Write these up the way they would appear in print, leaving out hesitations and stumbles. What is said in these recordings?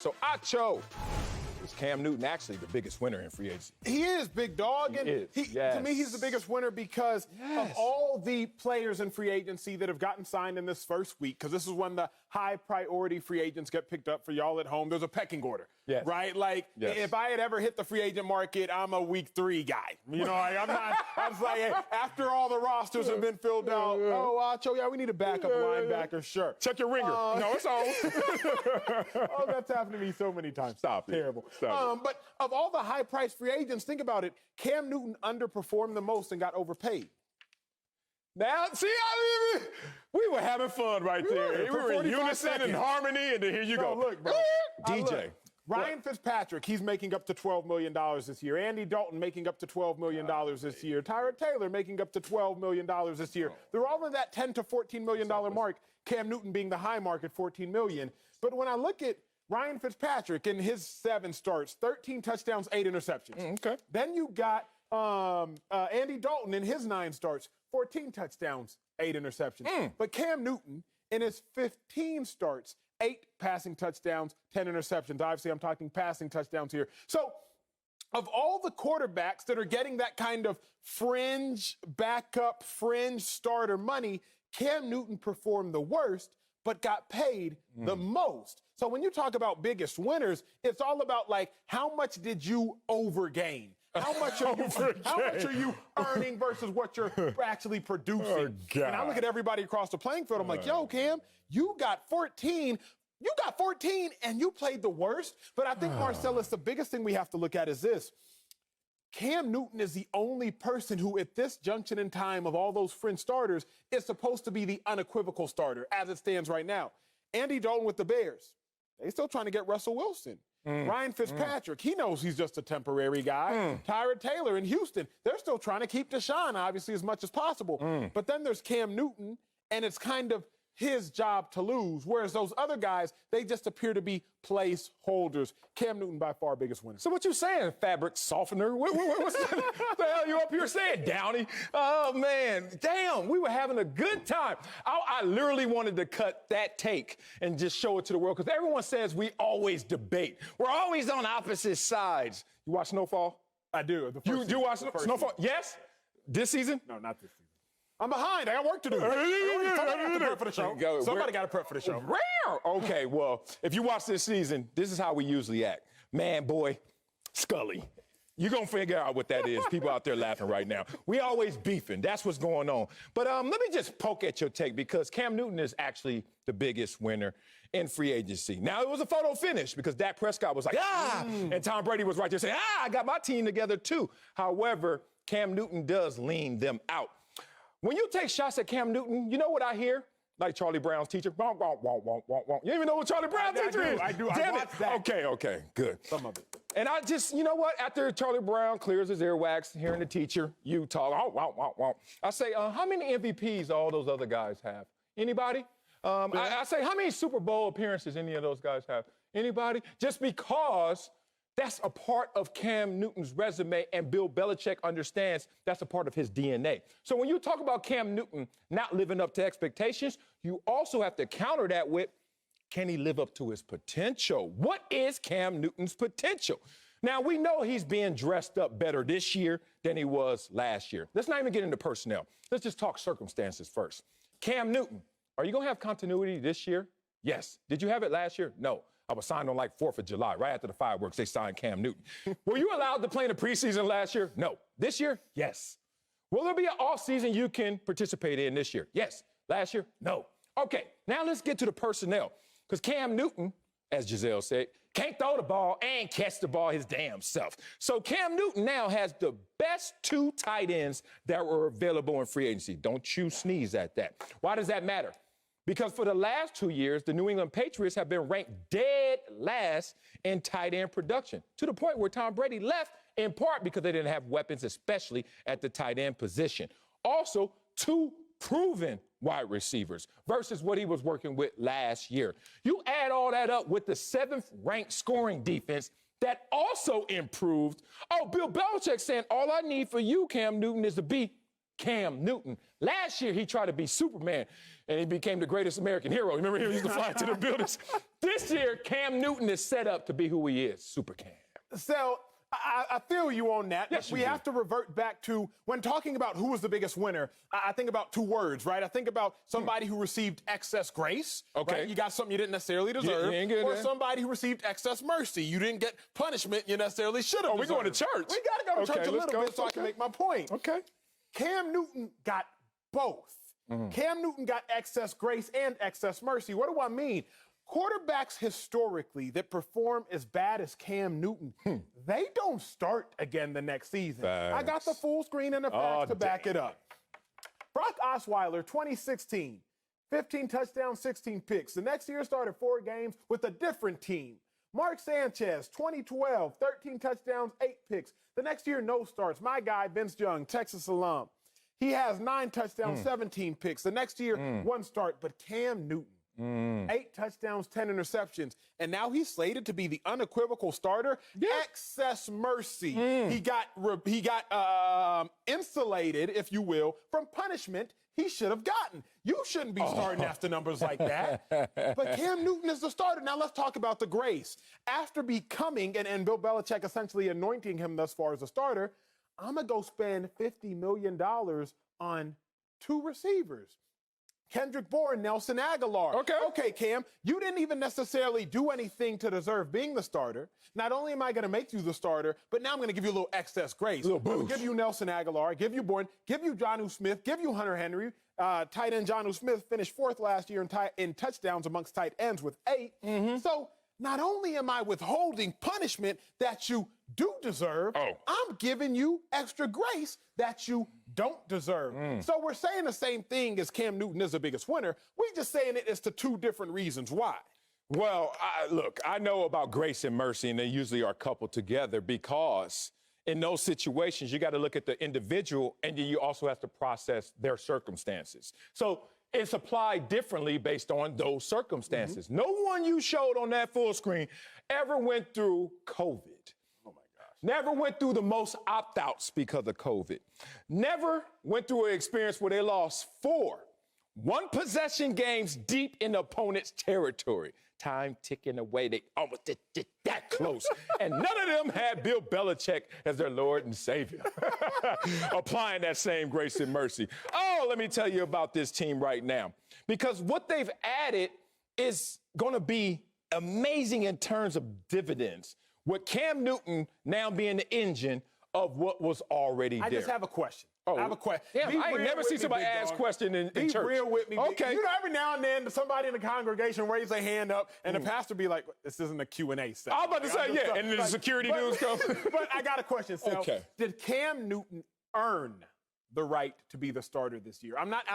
So, Acho, is Cam Newton actually the biggest winner in free agency? He is, big dog. He is. Yes. To me, he's the biggest winner because of all the players in free agency that have gotten signed in this first week, because this is when the high-priority free agents get picked up. For y'all at home, there's a pecking order, right? Like, if I had ever hit the free agent market, I'm a week 3 guy. You know, like, I'm not – I was like, hey, after all the rosters have been filled out, Acho, we need a backup linebacker, sure. Check your ringer. No, it's on. Oh, that's happened to me so many times. Stop it. Terrible. Stop it. But of all the high-priced free agents, think about it, Cam Newton underperformed the most and got overpaid. Now, see, I mean, we were having fun right there. We were in unison and harmony, and then here you go. Look, bro. DJ. Ryan Fitzpatrick, he's making up to $12 million this year. Andy Dalton making up to $12 million this year. Tyrod Taylor making up to $12 million this year. They're all in that $10 to $14 million mark, Cam Newton being the high mark at $14 million. But when I look at Ryan Fitzpatrick in his 7 starts, 13 touchdowns, 8 interceptions. Okay. Then you got Andy Dalton in his 9 starts, 14 touchdowns, 8 interceptions. But Cam Newton in his 15 starts, 8 passing touchdowns, 10 interceptions. Obviously, I'm talking passing touchdowns here. So of all the quarterbacks that are getting that kind of fringe backup, fringe starter money, Cam Newton performed the worst, but got paid the most. So when you talk about biggest winners, it's all about, like, how much did you overgain? How much are you earning versus what you're actually producing? And I look at everybody across the playing field, I'm like, yo, Cam, you got 14. You got 14 and you played the worst. But I think, Marcellus, the biggest thing we have to look at is this. Cam Newton is the only person who, at this junction in time of all those fringe starters, is supposed to be the unequivocal starter as it stands right now. Andy Dalton with the Bears, they still trying to get Russell Wilson. Ryan Fitzpatrick, he knows he's just a temporary guy. Tyrod Taylor in Houston, they're still trying to keep Deshaun, obviously, as much as possible. But then there's Cam Newton, and it's kind of his job to lose, whereas those other guys, they just appear to be placeholders. Cam Newton by far biggest winner. So what you saying, fabric softener? What's the hell you up here saying, Downey? Oh, man, damn, we were having a good time. I literally wanted to cut that take and just show it to the world, because everyone says we always debate. We're always on opposite sides. You watch Snowfall? I do. You watch Snowfall? Yes? This season? No, not this season. I'm behind. I got work to do. Somebody got to prep for the show. Somebody got to prep for the show. Rare. Okay, well, if you watch this season, this is how we usually act. Man, boy, Scully. You're going to figure out what that is. People out there laughing right now. We always beefing. That's what's going on. But let me just poke at your take, because Cam Newton is actually the biggest winner in free agency. Now, it was a photo finish because Dak Prescott was like, and Tom Brady was right there saying, I got my team together too. However, Cam Newton does lean them out. When you take shots at Cam Newton, you know what I hear? Like Charlie Brown's teacher. Wonk, wonk, wonk, wonk, wonk, wonk. You don't even know what Charlie Brown's teacher is? I do. Damn I watched that. Okay, good. Some of it. And I just, you know what? After Charlie Brown clears his earwax, hearing the teacher, you talk, wonk, wonk, wonk. I say, how many MVPs all those other guys have? Anybody? I say, how many Super Bowl appearances any of those guys have? Anybody? Just because that's a part of Cam Newton's resume, and Bill Belichick understands that's a part of his DNA. So when you talk about Cam Newton not living up to expectations, you also have to counter that with, can he live up to his potential? What is Cam Newton's potential? Now, we know he's being dressed up better this year than he was last year. Let's not even get into personnel. Let's just talk circumstances first. Cam Newton, are you going to have continuity this year? Yes. Did you have it last year? No. I was signed on like 4th of July. Right after the fireworks, they signed Cam Newton. Were you allowed to play in the preseason last year? No. This year? Yes. Will there be an offseason you can participate in this year? Yes. Last year? No. Okay, now let's get to the personnel. Because Cam Newton, as Giselle said, can't throw the ball and catch the ball his damn self. So Cam Newton now has the best 2 tight ends that were available in free agency. Don't you sneeze at that. Why does that matter? Because for the last 2 years, the New England Patriots have been ranked dead last in tight end production, to the point where Tom Brady left, in part because they didn't have weapons, especially at the tight end position. Also, 2 proven wide receivers versus what he was working with last year. You add all that up with the 7th-ranked scoring defense that also improved. Oh, Bill Belichick saying, all I need for you, Cam Newton, is to be Cam Newton. Last year, he tried to be Superman, and he became the greatest American hero. Remember, he used to fly to the buildings. This year, Cam Newton is set up to be who he is, Super Cam. So I feel you on that. Yes, we have to revert back to when talking about who was the biggest winner. I think about two words, right? I think about somebody who received excess grace. Okay. Right? You got something you didn't necessarily deserve. Or somebody who received excess mercy. You didn't get punishment you necessarily should have. Oh, we're going to church. We got to go to church a little bit so I can make my point. Okay. Cam Newton got both. Cam Newton got excess grace and excess mercy. What do I mean? Quarterbacks historically that perform as bad as Cam Newton, they don't start again the next season. Facts. I got the full screen and the facts to back it up. Brock Osweiler, 2016, 15 touchdowns, 16 picks. The next year started 4 games with a different team. Mark Sanchez, 2012, 13 touchdowns, 8 picks. The next year, no starts. My guy, Vince Young, Texas alum. He has 9 touchdowns, 17 picks. The next year, 1 start. But Cam Newton, 8 touchdowns, 10 interceptions. And now he's slated to be the unequivocal starter. Yeah. Excess mercy. He got insulated, if you will, from punishment he should have gotten. You shouldn't be starting after numbers like that. But Cam Newton is the starter. Now let's talk about the grace. After becoming, and Bill Belichick essentially anointing him thus far as a starter, I'm going to go spend $50 million on 2 receivers. Kendrick Bourne, Nelson Aguilar. Okay, Cam, you didn't even necessarily do anything to deserve being the starter. Not only am I going to make you the starter, but now I'm going to give you a little excess grace. I'm going to give you Nelson Aguilar, give you Bourne, give you Jonnu Smith, give you Hunter Henry. Tight end Jonnu Smith finished 4th last year in touchdowns amongst tight ends with 8. So not only am I withholding punishment that you do deserve, I'm giving you extra grace that you don't deserve. So we're saying the same thing as Cam Newton is the biggest winner. We're just saying it as to 2 different reasons why. Well, look, I know about grace and mercy, and they usually are coupled together because in those situations, you got to look at the individual, and then you also have to process their circumstances. So it's applied differently based on those circumstances. No one you showed on that full screen ever went through COVID. Oh, my gosh. Never went through the most opt-outs because of COVID. Never went through an experience where they lost 4 one-possession games deep in the opponent's territory. Time ticking away. They almost did that close. And none of them had Bill Belichick as their Lord and Savior. Applying that same grace and mercy. Oh, let me tell you about this team right now. Because what they've added is going to be amazing in terms of dividends. With Cam Newton now being the engine of what was already there. I just have a question. I have a question. Damn, I ain't never seen somebody ask question in church. Be real with me. Okay. You know, every now and then, somebody in the congregation raise their hand up, and the pastor be like, this isn't a Q&A session. I was about to say, yeah, and then the security dudes come. But I got a question, Sal. Okay. Did Cam Newton earn the right to be the starter this year? I'm not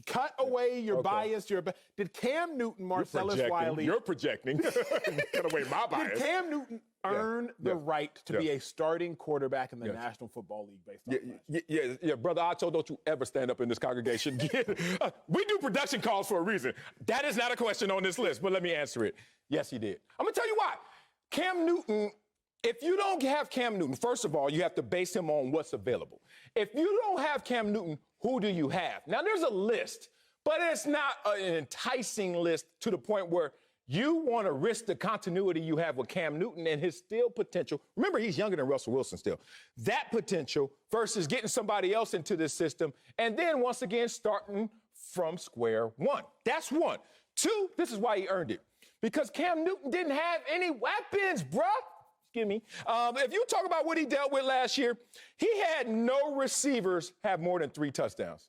cut away your bias. Did Cam Newton, Marcellus Wiley... You're projecting. Cut away my bias. Did Cam Newton earn the right to be a starting quarterback in the National Football League based on yeah, Brother Acho, don't you ever stand up in this congregation. We do production calls for a reason. That is not a question on this list, but let me answer it. Yes, he did. I'm going to tell you why. Cam Newton, if you don't have Cam Newton, first of all, you have to base him on what's available. If you don't have Cam Newton, who do you have? Now, there's a list, but it's not an enticing list to the point where you want to risk the continuity you have with Cam Newton and his still potential. Remember, he's younger than Russell Wilson still. That potential versus getting somebody else into this system and then, once again, starting from square one. That's 1. 2, this is why he earned it. Because Cam Newton didn't have any weapons, bruh. Excuse me. If you talk about what he dealt with last year, he had no receivers have more than 3 touchdowns.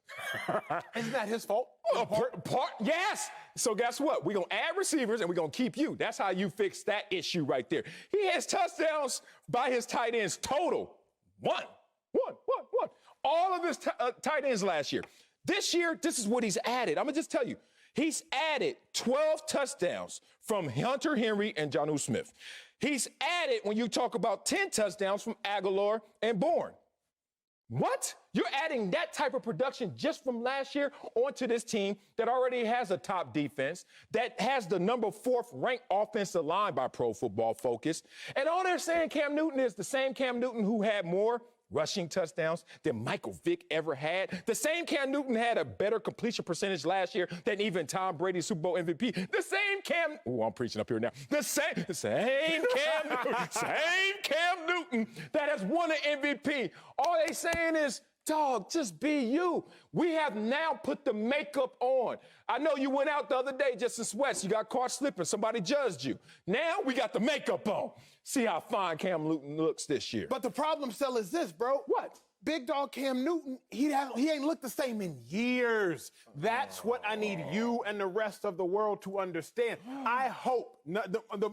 Isn't that his fault? Yes. So guess what? We're going to add receivers and we're going to keep you. That's how you fix that issue right there. He has touchdowns by his tight ends total. 1. All of his tight ends last year. This year, this is what he's added. I'm going to just tell you. He's added 12 touchdowns from Hunter Henry and Jonnu Smith. He's added, when you talk about 10 touchdowns from Aguilar and Bourne. What? You're adding that type of production just from last year onto this team that already has a top defense, that has the number 4th ranked offensive line by Pro Football Focus. And all they're saying Cam Newton is the same Cam Newton who had more rushing touchdowns than Michael Vick ever had. The same Cam Newton had a better completion percentage last year than even Tom Brady, Super Bowl MVP. The same Cam, I'm preaching up here now. The same Cam Newton, same Cam Newton that has won an MVP. All they saying is, dog, just be you. We have now put the makeup on. I know you went out the other day just in sweats. You got caught slipping. Somebody judged you. Now we got the makeup on. See how fine Cam Newton looks this year. But the problem still is this, bro. What? Big dog Cam Newton, he ain't looked the same in years. That's what I need you and the rest of the world to understand. I hope,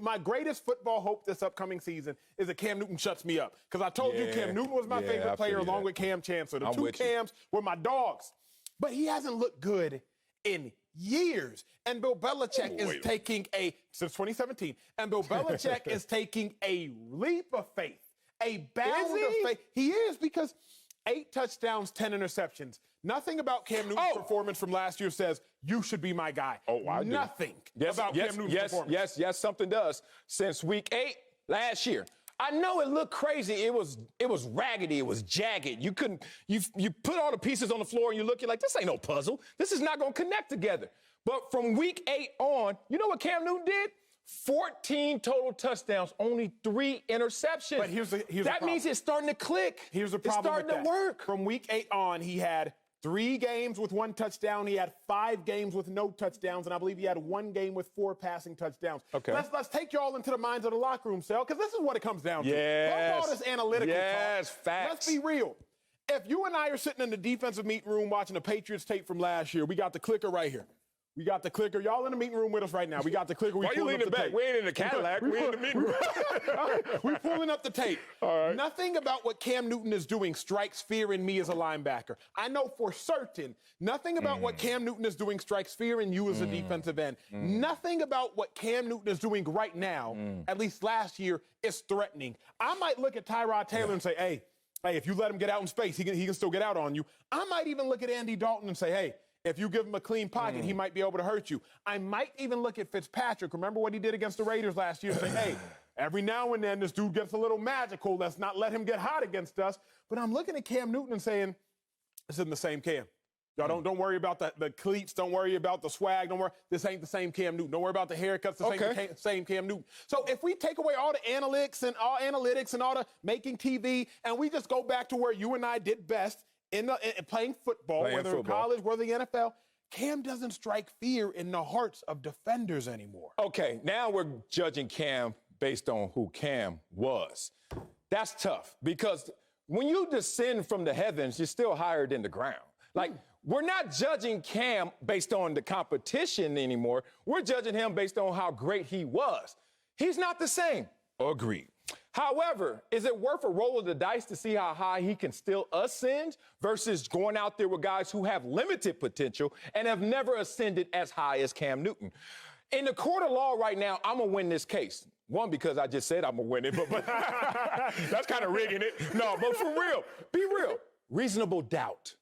my greatest football hope this upcoming season is that Cam Newton shuts me up. Because I told you Cam Newton was my favorite player along with Cam Chancellor. The two Cams were my dogs. But he hasn't looked good in years. And Bill Belichick is taking since 2017, and Bill Belichick is taking a leap of faith. A bound of faith. He is, because 8 touchdowns, 10 interceptions. Nothing about Cam Newton's performance from last year says you should be my guy. Nothing about Cam Newton's performance. Yes, something does. Since week 8 last year. I know it looked crazy. It was raggedy. It was jagged. You put all the pieces on the floor and you look, you're like, this ain't no puzzle. This is not going to connect together. But from week 8 on, you know what Cam Newton did? 14 total touchdowns, only 3 interceptions. But here's the that means it's starting to click. Here's the problem. It's starting to work. From week 8 on, he had 3 games with 1 touchdown. He had 5 games with no touchdowns, and I believe he had 1 game with 4 passing touchdowns. Okay. Let's take y'all into the minds of the locker room, Sal, because this is what it comes down to. Yes. Don't all this analytical talk. Facts. Let's be real. If you and I are sitting in the defensive meeting room watching the Patriots tape from last year, we got the clicker right here. We got the clicker. Y'all in the meeting room with us right now. We got the clicker. Why you leaning back? We ain't in the Cadillac. We in the meeting room. We're pulling up the tape. All right. Nothing about what Cam Newton is doing strikes fear in me as a linebacker. I know for certain nothing about what Cam Newton is doing strikes fear in you as a defensive end. Nothing about what Cam Newton is doing right now, at least last year, is threatening. I might look at Tyrod Taylor and say, hey, if you let him get out in space, he can still get out on you. I might even look at Andy Dalton and say, hey, if you give him a clean pocket, he might be able to hurt you. I might even look at Fitzpatrick. Remember what he did against the Raiders last year and say, hey, every now and then this dude gets a little magical. Let's not let him get hot against us. But I'm looking at Cam Newton and saying, this isn't the same Cam. Y'all don't worry about the cleats. Don't worry about the swag. Don't worry. This ain't the same Cam Newton. Don't worry about the haircuts. This ain't the same Cam Newton. So if we take away all the analytics and all the making TV, and we just go back to where you and I did best, in playing football, whether in college, whether the NFL, Cam doesn't strike fear in the hearts of defenders anymore. Okay, now we're judging Cam based on who Cam was. That's tough, because when you descend from the heavens, you're still higher than the ground. Like, we're not judging Cam based on the competition anymore. We're judging him based on how great he was. He's not the same. Agreed. However, is it worth a roll of the dice to see how high he can still ascend versus going out there with guys who have limited potential and have never ascended as high as Cam Newton? In the court of law right now, I'm going to win this case. One, because I just said I'm going to win it, but that's kind of rigging it. No, but for real, be real. Reasonable doubt.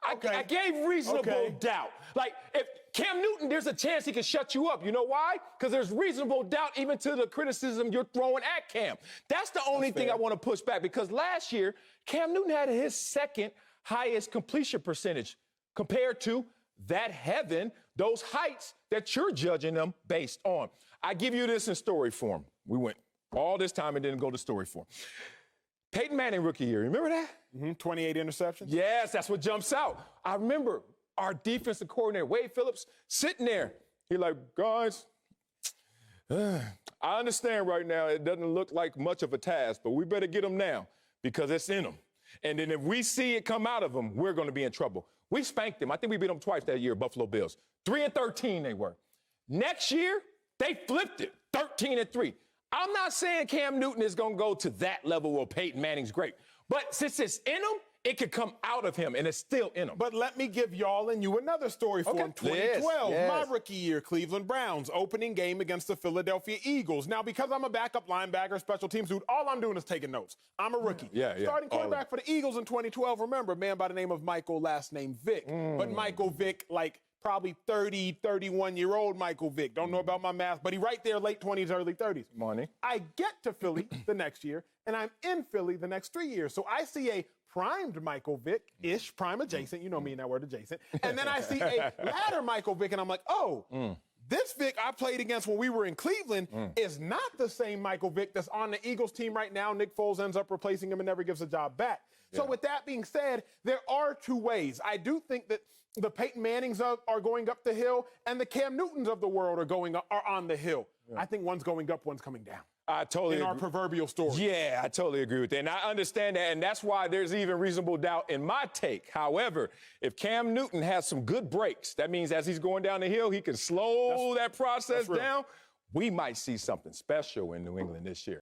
I gave reasonable doubt. Like, if Cam Newton, there's a chance he can shut you up. You know why? Because there's reasonable doubt even to the criticism you're throwing at Cam. That's the only thing I want to push back, because last year, Cam Newton had his 2nd highest completion percentage compared to that heaven, those heights that you're judging them based on. I give you this in story form. We went all this time and didn't go to story form. Peyton Manning rookie year, remember that? 28 interceptions? Yes, that's what jumps out. I remember our defensive coordinator, Wade Phillips, sitting there. He's like, guys, I understand right now it doesn't look like much of a task, but we better get them now because it's in them. And then if we see it come out of them, we're going to be in trouble. We spanked them. I think we beat them twice that year, Buffalo Bills. 3-13 they were. Next year, they flipped it, 13-3. I'm not saying Cam Newton is going to go to that level where Peyton Manning's great. But since it's in him, it could come out of him, and it's still in him. But let me give y'all and you another story for him. 2012, my rookie year, Cleveland Browns, opening game against the Philadelphia Eagles. Now, because I'm a backup linebacker, special teams dude, all I'm doing is taking notes. I'm a rookie. Starting quarterback for the Eagles in 2012, remember, a man by the name of Michael, last name Vick. But Michael Vick, like, probably 30, 31-year-old Michael Vick. Don't know about my math, but he right there, late 20s, early 30s. Money. I get to Philly the next year, and I'm in Philly the next 3 years. So I see a primed Michael Vick-ish, prime adjacent. You know me in that word, adjacent. And then I see a latter Michael Vick, and I'm like, oh, this Vick I played against when we were in Cleveland is not the same Michael Vick that's on the Eagles team right now. Nick Foles ends up replacing him and never gives a job back. So with that being said, there are two ways. I do think that the Peyton Mannings are going up the hill, and the Cam Newtons of the world are on the hill. I think one's going up, one's coming down. I totally in agree. our proverbial story. Yeah, I totally agree with that. And I understand that, and that's why there's even reasonable doubt in my take. However, if Cam Newton has some good breaks, that means as he's going down the hill, he can slow that process down. We might see something special in New England this year.